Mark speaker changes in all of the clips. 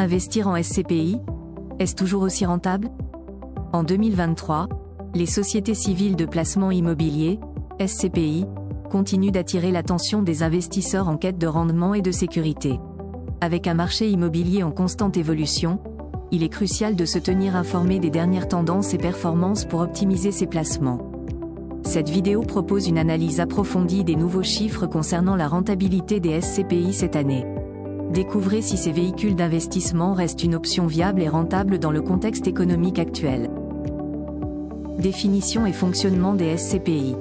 Speaker 1: Investir en SCPI, est-ce toujours aussi rentable? En 2023, les sociétés civiles de placement immobilier, SCPI, continuent d'attirer l'attention des investisseurs en quête de rendement et de sécurité. Avec un marché immobilier en constante évolution, il est crucial de se tenir informé des dernières tendances et performances pour optimiser ses placements. Cette vidéo propose une analyse approfondie des nouveaux chiffres concernant la rentabilité des SCPI cette année. Découvrez si ces véhicules d'investissement restent une option viable et rentable dans le contexte économique actuel. Définition et fonctionnement des SCPI.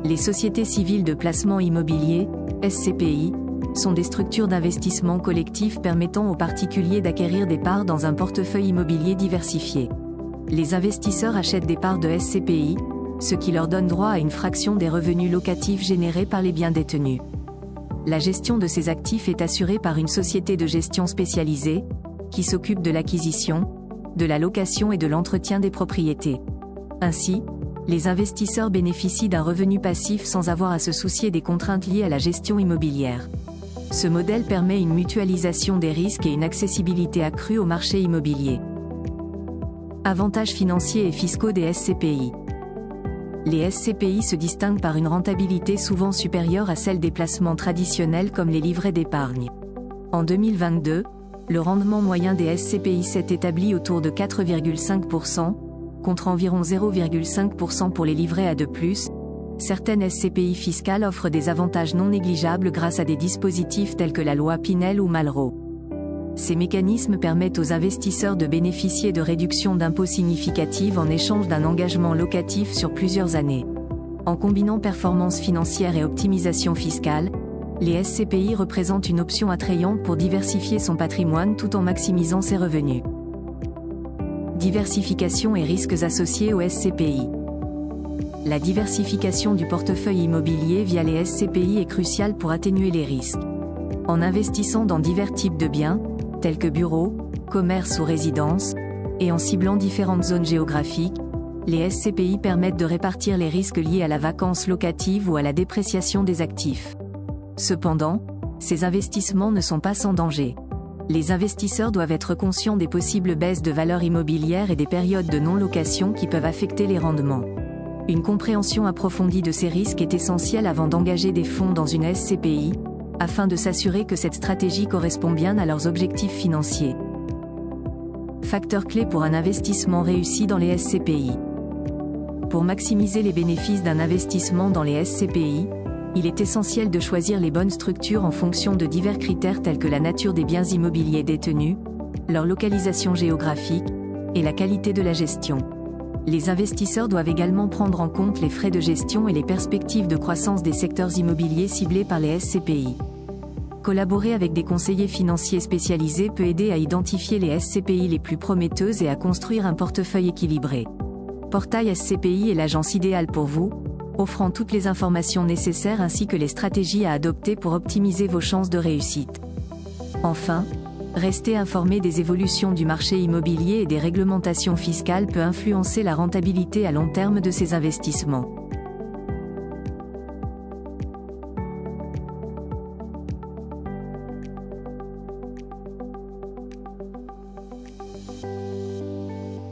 Speaker 1: Les sociétés civiles de placement immobilier, SCPI, sont des structures d'investissement collectif permettant aux particuliers d'acquérir des parts dans un portefeuille immobilier diversifié. Les investisseurs achètent des parts de SCPI, ce qui leur donne droit à une fraction des revenus locatifs générés par les biens détenus. La gestion de ces actifs est assurée par une société de gestion spécialisée, qui s'occupe de l'acquisition, de la location et de l'entretien des propriétés. Ainsi, les investisseurs bénéficient d'un revenu passif sans avoir à se soucier des contraintes liées à la gestion immobilière. Ce modèle permet une mutualisation des risques et une accessibilité accrue au marché immobilier. Avantages financiers et fiscaux des SCPI. Les SCPI se distinguent par une rentabilité souvent supérieure à celle des placements traditionnels comme les livrets d'épargne. En 2022, le rendement moyen des SCPI s'est établi autour de 4,5%, contre environ 0,5% pour les livrets à 2+. Certaines SCPI fiscales offrent des avantages non négligeables grâce à des dispositifs tels que la loi Pinel ou Malraux. Ces mécanismes permettent aux investisseurs de bénéficier de réductions d'impôts significatives en échange d'un engagement locatif sur plusieurs années. En combinant performance financière et optimisation fiscale, les SCPI représentent une option attrayante pour diversifier son patrimoine tout en maximisant ses revenus. Diversification et risques associés aux SCPI. La diversification du portefeuille immobilier via les SCPI est cruciale pour atténuer les risques. En investissant dans divers types de biens, tels que bureaux, commerces ou résidences, et en ciblant différentes zones géographiques, les SCPI permettent de répartir les risques liés à la vacance locative ou à la dépréciation des actifs. Cependant, ces investissements ne sont pas sans danger. Les investisseurs doivent être conscients des possibles baisses de valeur immobilière et des périodes de non-location qui peuvent affecter les rendements. Une compréhension approfondie de ces risques est essentielle avant d'engager des fonds dans une SCPI, afin de s'assurer que cette stratégie correspond bien à leurs objectifs financiers. Facteurs clés pour un investissement réussi dans les SCPI. Pour maximiser les bénéfices d'un investissement dans les SCPI, il est essentiel de choisir les bonnes structures en fonction de divers critères tels que la nature des biens immobiliers détenus, leur localisation géographique, et la qualité de la gestion. Les investisseurs doivent également prendre en compte les frais de gestion et les perspectives de croissance des secteurs immobiliers ciblés par les SCPI. Collaborer avec des conseillers financiers spécialisés peut aider à identifier les SCPI les plus prometteuses et à construire un portefeuille équilibré. Portail SCPI est l'agence idéale pour vous, offrant toutes les informations nécessaires ainsi que les stratégies à adopter pour optimiser vos chances de réussite. Enfin, rester informé des évolutions du marché immobilier et des réglementations fiscales peut influencer la rentabilité à long terme de ces investissements.